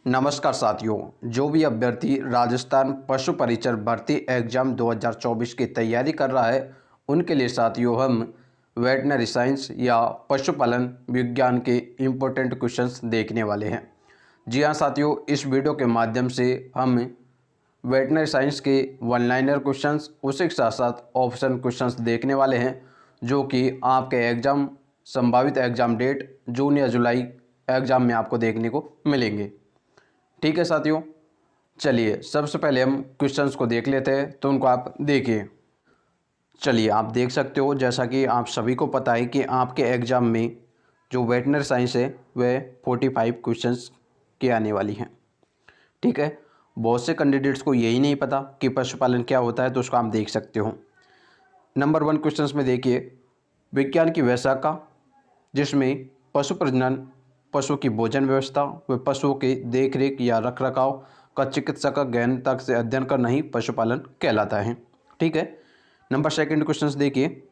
नमस्कार साथियों। जो भी अभ्यर्थी राजस्थान पशु परिचर भर्ती एग्जाम 2024 की तैयारी कर रहा है, उनके लिए साथियों हम वेटनरी साइंस या पशुपालन विज्ञान के इम्पोर्टेंट क्वेश्चंस देखने वाले हैं। जी हाँ साथियों, इस वीडियो के माध्यम से हम वेटनरी साइंस के वन लाइनर क्वेश्चंस उसी के साथ साथ ऑप्शन क्वेश्चंस देखने वाले हैं, जो कि आपके एग्ज़ाम संभावित एग्ज़ाम डेट जून या जुलाई एग्ज़ाम में आपको देखने को मिलेंगे। ठीक है साथियों, चलिए सबसे पहले हम क्वेश्चंस को देख लेते हैं, तो उनको आप देखिए। चलिए आप देख सकते हो, जैसा कि आप सभी को पता है कि आपके एग्ज़ाम में जो वेटनरी साइंस है वह 45 क्वेश्चंस की आने वाली हैं। ठीक है, बहुत से कैंडिडेट्स को यही नहीं पता कि पशुपालन क्या होता है, तो उसको आप देख सकते हो। नंबर 1 क्वेश्चंस में देखिए, विज्ञान की वह शाखा जिसमें पशु प्रजनन, पशु की भोजन व्यवस्था व पशुओं के देखरेख या रखरखाव का चिकित्सा का गहनता से अध्ययन करना ही पशुपालन कहलाता है। ठीक है। नंबर 2 क्वेश्चन देखिए,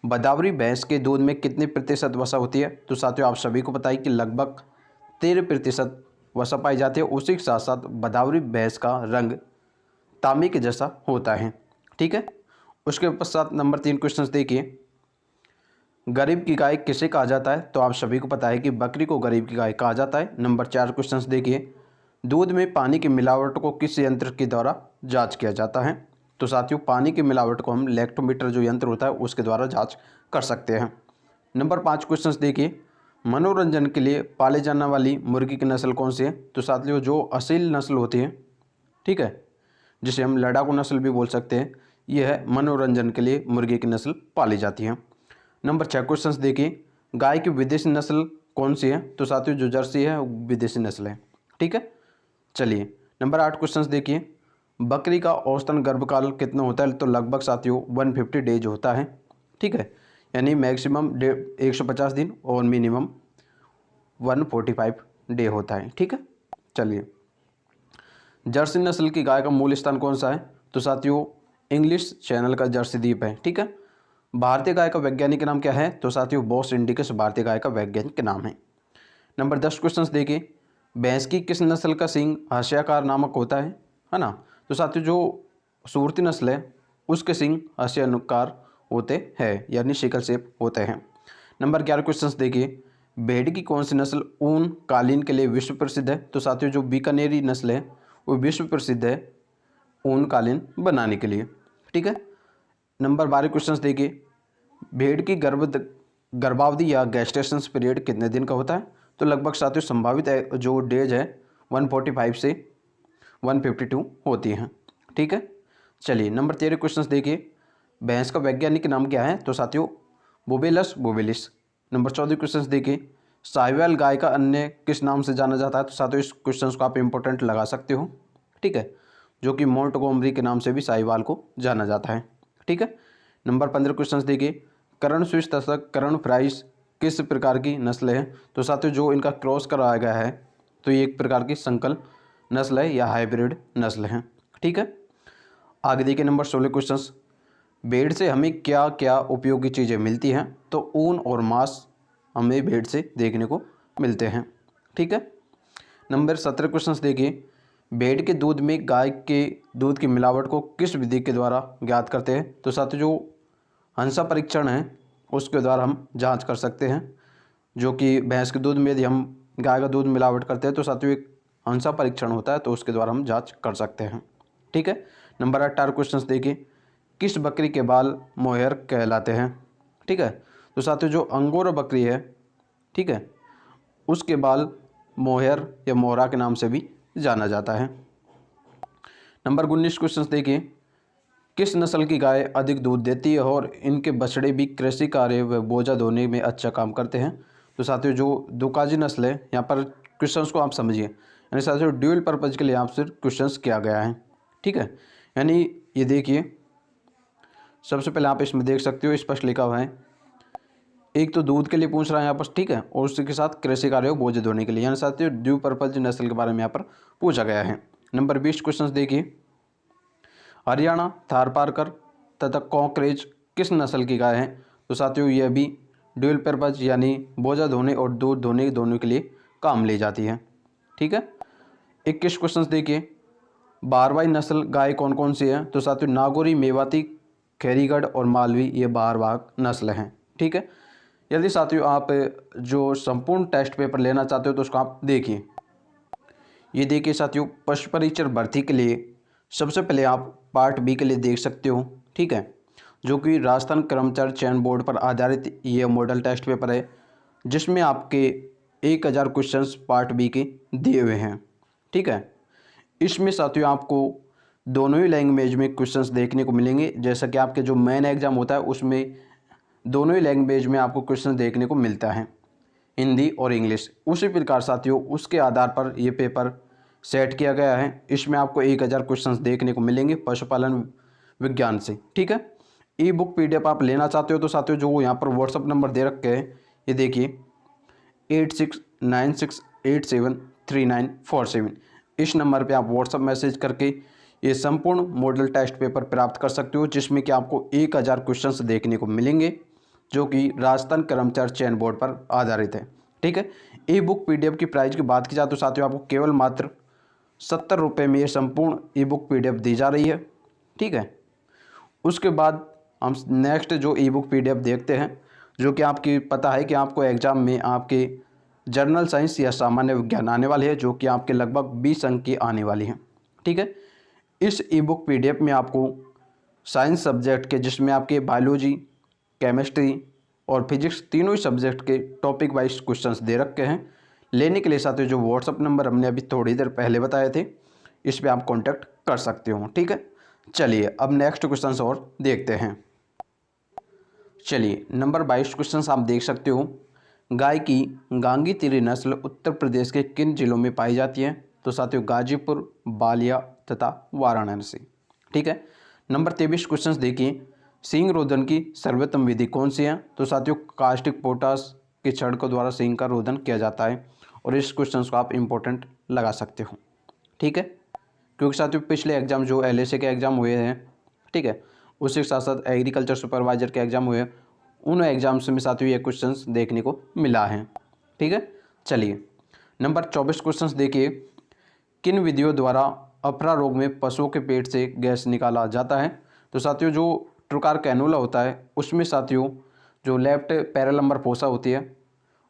बदावरी भैंस के दूध में कितने प्रतिशत वसा होती है? तो साथियों आप सभी को पता है कि लगभग 13% वसा पाई जाती है। उसी के साथ साथ बदावरी भैंस का रंग तांबे के जैसा होता है। ठीक है। उसके पश्चात नंबर 3 क्वेश्चन देखिए, गरीब की गाय किसे कहा जाता है? तो आप सभी को पता है कि बकरी को गरीब की गाय कहा जाता है। नंबर 4 क्वेश्चंस देखिए, दूध में पानी की मिलावट को किस यंत्र के द्वारा जांच किया जाता है? तो साथियों पानी की मिलावट को हम लैक्टोमीटर जो यंत्र होता है उसके द्वारा जांच कर सकते हैं। नंबर 5 क्वेश्चंस देखिए, मनोरंजन के लिए पाले जाने वाली मुर्गी की नस्ल कौन सी है? तो साथियों जो असील नस्ल होती है, ठीक है, जिसे हम लड़ाकू नस्ल भी बोल सकते हैं, यह मनोरंजन के लिए मुर्गी की नस्ल पाली जाती है। नंबर 6 क्वेश्चंस देखिए, गाय की विदेशी नस्ल कौन सी है? तो साथियों जो जर्सी है वो विदेशी नस्ल है। ठीक है। चलिए नंबर 8 क्वेश्चंस देखिए, बकरी का औसतन गर्भकाल कितना होता है? तो लगभग साथियों 150 डेज होता है। ठीक है, यानी मैक्सिमम 150 दिन और मिनिमम 145 डे होता है। ठीक है। चलिए, जर्सी नस्ल की गाय का मूल स्थान कौन सा है? तो साथियों इंग्लिश चैनल का जर्सी द्वीप है। ठीक है। भारतीय गाय का वैज्ञानिक नाम क्या है? तो साथियों बॉस इंडिकस भारतीय गाय का वैज्ञानिक नाम है। नंबर 10 क्वेश्चंस देखिए, भैंस की किस नस्ल का सींग हाशियाकार नामक होता है ना? तो साथियों जो सूरती नस्ल है उसके सींग हाशियाकार होते हैं, यानी शिकल शेप होते हैं। नंबर 11 क्वेश्चंस देखिए, भेड़ की कौन सी नस्ल ऊन कालीन के लिए विश्व प्रसिद्ध है? तो साथियों जो बीकानेरी नस्ल है वो विश्व प्रसिद्ध है ऊन कालीन बनाने के लिए। ठीक है। नंबर 12 क्वेश्चंस देखिए, भेड़ की गर्भावधि या गेस्टेशन पीरियड कितने दिन का होता है? तो लगभग साथियों संभावित जो डेज है 145 से 152 होती हैं। ठीक है। चलिए नंबर 13 क्वेश्चंस देखिए, भैंस का वैज्ञानिक नाम क्या है? तो साथियों बोबेलस बोवेलिस। नंबर 14 क्वेश्चंस देखिए, साहिवाल गाय का अन्य किस नाम से जाना जाता है? तो साथियों इस क्वेश्चंस को आप इंपॉर्टेंट लगा सकते हो। ठीक है, जो कि मोंटगोमरी के नाम से भी साहिवाल को जाना जाता है। ठीक है। नंबर 15 क्वेश्चंस देखिए, करण स्विस तथा करण फ्राइस किस प्रकार की नस्ल है? तो साथियों जो इनका क्रॉस कराया गया है तो ये एक प्रकार की संकर नस्ल है या हाइब्रिड नस्ल है। ठीक है। आगे देखिए नंबर 16 क्वेश्चंस, भेड़ से हमें क्या क्या उपयोगी चीज़ें मिलती हैं? तो ऊन और मांस हमें भेड़ से देखने को मिलते हैं। ठीक है। नंबर 17 क्वेश्चंस देखिए, भेड़ के दूध में गाय के दूध की मिलावट को किस विधि के द्वारा ज्ञात करते हैं? तो साथियों जो हंसा परीक्षण है उसके द्वारा हम जांच कर सकते हैं, जो कि भैंस के दूध में यदि हम गाय का दूध मिलावट करते हैं तो साथियों एक हंसा परीक्षण होता है, तो उसके द्वारा हम जांच कर सकते हैं। ठीक है। नंबर 18 क्वेश्चन देखिए, किस बकरी के बाल मोहर कहलाते हैं? ठीक है, तो साथियों जो अंगोरा बकरी है, ठीक है, उसके बाल मोहर या मोहरा के नाम से भी जाना जाता है। नंबर 19 क्वेश्चन देखिए, किस नस्ल की गाय अधिक दूध देती है और इनके बछड़े भी कृषि कार्य व बोझा ढोने में अच्छा काम करते हैं? तो साथियों जो दुकाजी नस्ल है, यहाँ पर क्वेश्चंस को आप समझिए, यानी साथियों ड्यूअल पर्पज के लिए आपसे क्वेश्चंस किया गया है। ठीक है, यानी ये देखिए सबसे पहले आप इसमें देख सकते हो स्पष्ट लिखा हुआ है, एक तो दूध के लिए पूछ रहा है यहाँ पर, ठीक है, और उसके साथ कृषि कार्य बोझे धोने के लिए, यानी साथियों ड्यू पर्पज नस्ल के बारे में यहाँ पर पूछा गया है। नंबर 20 क्वेश्चन देखिए, हरियाणा थारपारकर तथा कॉकरेज किस नस्ल की गाय है? तो साथियों यह भी ड्यूल पर्पज यानी बोझा धोने और दूध धोने दोनों के लिए काम ली जाती है। ठीक है। 21 क्वेश्चन देखिए, बारवाई नस्ल गाय कौन कौन सी है? तो साथियों नागौरी, मेवाती, खैरीगढ़ और मालवी ये बारवाग नस्ल हैं। ठीक है। यदि साथियों आप जो संपूर्ण टेस्ट पेपर लेना चाहते हो तो उसको आप देखिए। ये देखिए साथियों, पशु परीक्षक भर्ती के लिए सबसे पहले आप पार्ट बी के लिए देख सकते हो। ठीक है, जो कि राजस्थान कर्मचारी चयन बोर्ड पर आधारित ये मॉडल टेस्ट पेपर है, जिसमें आपके 1000 क्वेश्चंस पार्ट बी के दिए हुए हैं। ठीक है। इसमें साथियों आपको दोनों ही लैंग्वेज में क्वेश्चंस देखने को मिलेंगे। जैसा कि आपके जो मेन एग्जाम होता है उसमें दोनों ही लैंग्वेज में आपको क्वेश्चन देखने को मिलता है, हिंदी और इंग्लिश। उसी प्रकार साथियों उसके आधार पर यह पेपर सेट किया गया है। इसमें आपको 1000 क्वेश्चंस देखने को मिलेंगे पशुपालन विज्ञान से। ठीक है। ई बुक PDF आप लेना चाहते हो तो साथियों जो यहाँ पर व्हाट्सअप नंबर दे रखे हैं, ये देखिए 8696873947। इस नंबर पे आप व्हाट्सअप मैसेज करके ये संपूर्ण मॉडल टेस्ट पेपर प्राप्त कर सकते हो, जिसमें कि आपको 1000 क्वेश्चंस देखने को मिलेंगे, जो कि राजस्थान कर्मचारी चयन बोर्ड पर आधारित है। ठीक है। ई बुक PDF की प्राइस की बात की जाए तो साथियों आपको केवल मात्र 70 रुपये में ये संपूर्ण ई बुक PDF दी जा रही है। ठीक है। उसके बाद हम नेक्स्ट जो ई बुक PDF देखते हैं, जो कि आपकी पता है कि आपको एग्ज़ाम में आपके जनरल साइंस या सामान्य विज्ञान आने वाले हैं, जो कि आपके लगभग 20 अंक की आने वाली हैं। ठीक है। इस ई बुक PDF में आपको साइंस सब्जेक्ट के, जिसमें आपके बायोलॉजी, केमिस्ट्री और फिजिक्स तीनों ही सब्जेक्ट के टॉपिक वाइज क्वेश्चंस दे रखे हैं। लेने के लिए साथियों जो व्हाट्सअप नंबर हमने अभी थोड़ी देर पहले बताए थे, इस पर आप कॉन्टैक्ट कर सकते हो। ठीक है। चलिए अब नेक्स्ट क्वेश्चन और देखते हैं। चलिए नंबर 22 क्वेश्चन आप देख सकते हो, गाय की गांगी तिरी नस्ल उत्तर प्रदेश के किन जिलों में पाई जाती है? तो साथियों गाजीपुर, बालिया तथा वाराणसी। ठीक है। नंबर 23 क्वेश्चन देखिए, सींग रोधन की सर्वोत्तम विधि कौन सी है? तो साथियों कास्टिक पोटास के छिड़कों द्वारा सींग का रोधन किया जाता है। और इस क्वेश्चन को आप इम्पोर्टेंट लगा सकते हो। ठीक है, क्योंकि साथियों पिछले एग्जाम जो LSA के एग्ज़ाम हुए हैं, ठीक है, उसके साथ साथ एग्रीकल्चर सुपरवाइजर के एग्ज़ाम हुए, उन एग्जाम्स में साथियों ये क्वेश्चंस देखने को मिला है। ठीक है। चलिए नंबर 24 क्वेश्चंस देखिए, किन विधियों द्वारा अफरा रोग में पशुओं के पेट से गैस निकाला जाता है? तो साथियों जो ट्रुकार कैनुला होता है उसमें साथियों जो लेफ्ट पैरालंबर फोसा होती है,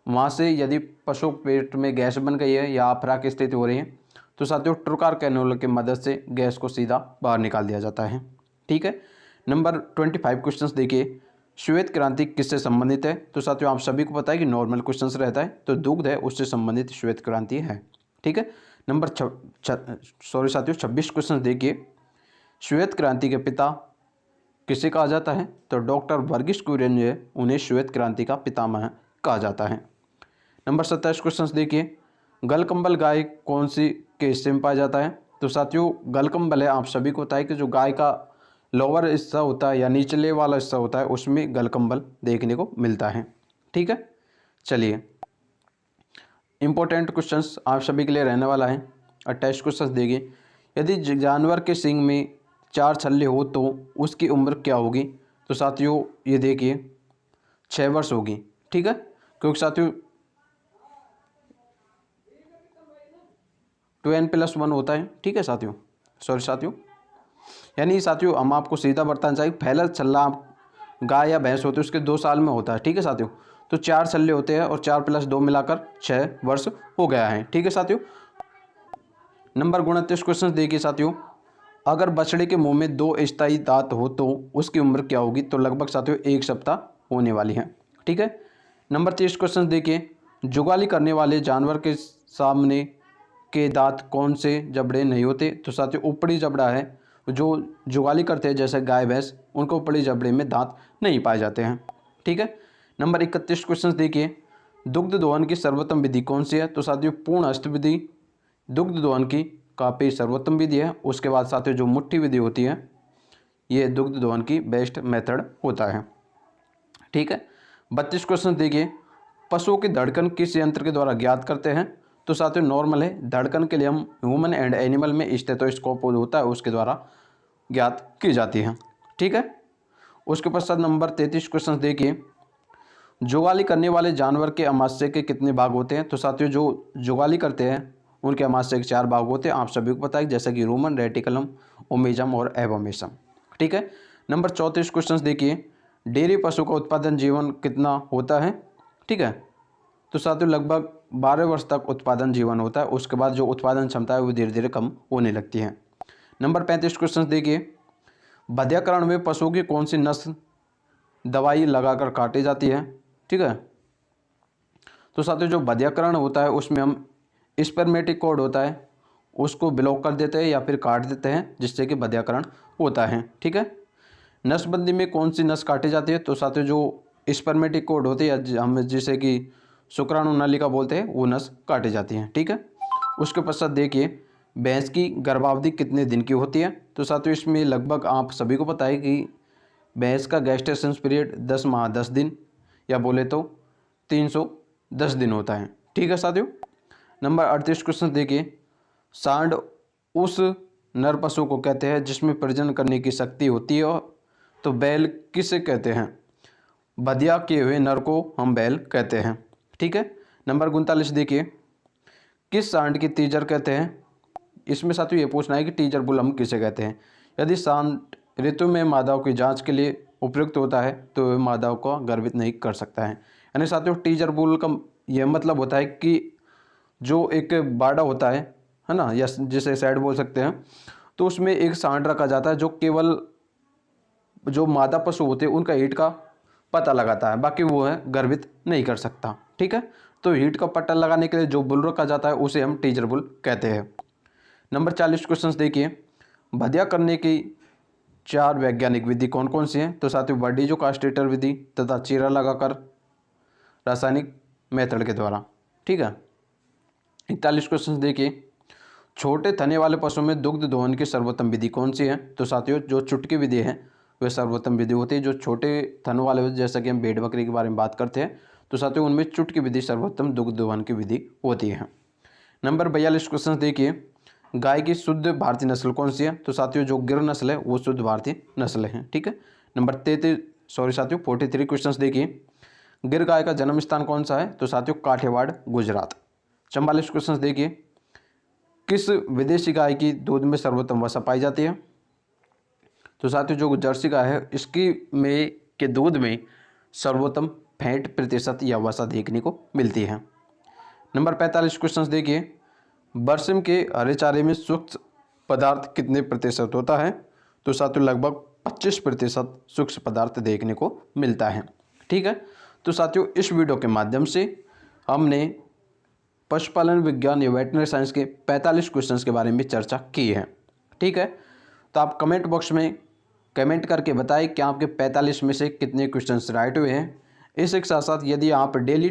वहाँ से यदि पशु पेट में गैस बन गई है या अफरा की स्थिति हो रही है तो साथियों ट्रुकार कैनुला की मदद से गैस को सीधा बाहर निकाल दिया जाता है। ठीक है। नंबर 25 क्वेश्चंस देखिए, श्वेत क्रांति किससे संबंधित है? तो साथियों आप सभी को पता है कि नॉर्मल क्वेश्चंस रहता है, तो दुग्ध है उससे संबंधित श्वेत क्रांति है। ठीक है। नंबर 26 क्वेश्चन देखिए, श्वेत क्रांति के पिता किसे कहा जाता है? तो डॉक्टर वर्गीस कुरियन जो है उन्हें श्वेत क्रांति का पितामह कहा जाता है। नंबर 27 क्वेश्चन देखिए, गलकंबल गाय कौन सी के हिस्से में पाया जाता है? तो साथियों गलकंबल है, आप सभी को पता है कि जो गाय का लोअर हिस्सा होता है या निचले वाला हिस्सा होता है उसमें गलकंबल देखने को मिलता है। ठीक है। चलिए इंपॉर्टेंट क्वेश्चंस आप सभी के लिए रहने वाला है। और टेस्ट क्वेश्चंस देखिए, यदि जानवर के सींग में 4 छल्ले हो तो उसकी उम्र क्या होगी? तो साथियों ये देखिए 6 वर्ष होगी। ठीक है, क्योंकि साथियों 2n+1 होता है। ठीक है साथियों, सॉरी साथियों, यानी साथियों हम आपको सीधा बताना चाहिए, पहला छल्ला गाय या भैंस होती है उसके 2 साल में होता है। ठीक है साथियों, तो 4 छल्ले होते हैं और 4 + 2 मिलाकर 6 वर्ष हो गया है। ठीक है साथियों। नंबर 29 क्वेश्चन देखिए साथियों, अगर बछड़े के मुंह में 2 स्थायी दांत हो तो उसकी उम्र क्या होगी? तो लगभग साथियों 1 सप्ताह होने वाली है। ठीक है। नंबर 30 क्वेश्चन देखिए, जुगाली करने वाले जानवर के सामने के दांत कौन से जबड़े नहीं होते? तो साथियों ऊपरी जबड़ा है, जो जुगाली करते हैं जैसे गाय भैंस, उनको ऊपरी जबड़े में दांत नहीं पाए जाते हैं। ठीक है। नंबर 31 क्वेश्चन देखिए, दुग्ध दोहन की सर्वोत्तम विधि कौन सी है? तो साथियों पूर्ण हस्त विधि दुग्ध दोहन की काफ़ी सर्वोत्तम विधि है। उसके बाद साथियों जो मुट्ठी विधि होती है ये दुग्ध दोहन की बेस्ट मेथड होता है। ठीक है। 32 क्वेश्चन देखिए, पशुओं की धड़कन किस यंत्र के द्वारा ज्ञात करते हैं? तो साथियों नॉर्मल है, धड़कन के लिए हम ह्यूमन एंड एनिमल में स्टेथोस्कोप होता है उसके द्वारा ज्ञात की जाती है। ठीक है। उसके पश्चात नंबर 33 क्वेश्चन देखिए, जुगाली करने वाले जानवर के अमाशय के कितने भाग होते हैं? तो साथियों जो जुगाली करते हैं उनके अमाशय के 4 भाग होते हैं, आप सभी को पता है, जैसे कि रूमन, रेटिकुलम, ओमेजम और एबोमेसम। ठीक है। नंबर 34 क्वेश्चन देखिए, डेयरी पशु का उत्पादन जीवन कितना होता है? ठीक है, तो साथियों लगभग 12 वर्ष तक उत्पादन जीवन होता है, उसके बाद जो उत्पादन क्षमता है वो धीरे धीरे कम होने लगती है। नंबर 35 क्वेश्चन देखिए, बधियाकरण में पशुओं की कौन सी नस्ल दवाई लगाकर काटी जाती है? ठीक है, तो साथियों जो बधियाकरण होता है उसमें हम स्पर्मेटिकोड होता है उसको ब्लॉक कर देते हैं या फिर काट देते हैं, जिससे कि बधियाकरण होता है। ठीक है। नस्लबंदी में कौन सी नस्ल काटी जाती है? तो साथियों जो स्पर्मेटिकोड होती है या हम जिसे कि शुक्राणु नलिका बोलते हैं, वो नस्ल काटी जाती है। ठीक है। उसके पश्चात देखिए, भैंस की गर्भावधि कितने दिन की होती है? तो साथियों इसमें लगभग आप सभी को पता है कि भैंस का गेस्टेशन पीरियड 10 माह 10 दिन या बोले तो 310 दिन होता है। ठीक है साथियों। नंबर 38 क्वेश्चन देखिए, सांड उस नर पशु को कहते हैं जिसमें प्रजनन करने की शक्ति होती है, तो बैल किसे कहते हैं? बधिया किए हुए नर को हम बैल कहते हैं। ठीक है। नंबर 39 देखिए, किस सांड की तीजर कहते हैं? इसमें साथियों ये पूछना है कि टीजर बुल हम किसे कहते हैं। यदि सांड ऋतु में मादाओं की जांच के लिए उपयुक्त होता है तो वह मादाओं को गर्भित नहीं कर सकता है। यानी साथियों टीजर बुल का यह मतलब होता है कि जो एक बाड़ा होता है ना, या जिसे सैड बोल सकते हैं, तो उसमें एक सांड रखा जाता है जो केवल जो मादा पशु होते हैं उनका हीट का पता लगाता है, बाकी वो है गर्भित नहीं कर सकता। ठीक है। तो हीट का पता लगाने के लिए जो बुल रखा जाता है उसे हम टीजर बुल कहते हैं। नंबर 40 क्वेश्चन देखिए, बधिया करने की 4 वैज्ञानिक विधि कौन कौन सी हैं? तो साथियों वर्डीजो कास्ट्रेटर विधि तथा चीरा लगाकर रासायनिक मेथड के द्वारा। ठीक है। 41 क्वेश्चन देखिए, छोटे थने वाले पशुओं में दुग्ध दोहन की सर्वोत्तम विधि कौन सी है? तो साथियों जो चुटकी विधि है वह सर्वोत्तम विधि होती है। जो छोटे थन वाले होते, जैसा कि हम भेड़ बकरी के बारे में बात करते हैं, तो साथियों उनमें चुटकी विधि सर्वोत्तम दुग्ध दोहन की विधि होती है। नंबर 42 क्वेश्चन देखिए, गाय की शुद्ध भारतीय नस्ल कौन सी है? तो साथियों जो गिर नस्ल है वो शुद्ध भारतीय नस्ल है। ठीक है। नंबर 43 क्वेश्चन देखिए, गिर गाय का जन्म स्थान कौन सा है? तो साथियों काठियावाड़, गुजरात। 44 क्वेश्चन देखिए, किस विदेशी गाय की दूध में सर्वोत्तम वसा पाई जाती है? तो साथियों जो जर्सी गाय है इसकी में के दूध में सर्वोत्तम फैट प्रतिशत या वसा देखने को मिलती है। नंबर 45 क्वेश्चन देखिए, बरसिम के हरे चारे में सूक्ष्म पदार्थ कितने प्रतिशत होता है? तो साथियों लगभग 25% सूक्ष्म पदार्थ देखने को मिलता है। ठीक है। तो साथियों इस वीडियो के माध्यम से हमने पशुपालन विज्ञान या वेटनरी साइंस के 45 क्वेश्चंस के बारे में चर्चा की है। ठीक है। तो आप कमेंट बॉक्स में कमेंट करके बताएं कि आपके 45 में से कितने क्वेश्चंस राइट हुए हैं। इसके साथ साथ यदि आप डेली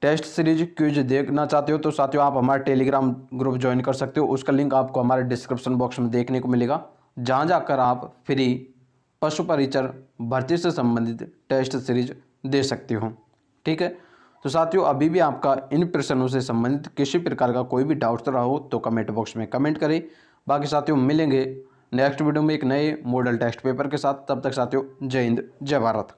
टेस्ट सीरीज क्विज देखना चाहते हो तो साथियों आप हमारे टेलीग्राम ग्रुप ज्वाइन कर सकते हो। उसका लिंक आपको हमारे डिस्क्रिप्शन बॉक्स में देखने को मिलेगा, जहां जाकर आप फ्री पशु परिचर भर्ती से संबंधित टेस्ट सीरीज दे सकते हो। ठीक है। तो साथियों अभी भी आपका इन प्रश्नों से संबंधित किसी प्रकार का कोई भी डाउट रहा हो तो कमेंट बॉक्स में कमेंट करें। बाकी साथियों मिलेंगे नेक्स्ट वीडियो में एक नए मॉडल टेस्ट पेपर के साथ। तब तक साथियों जय हिंद, जय भारत।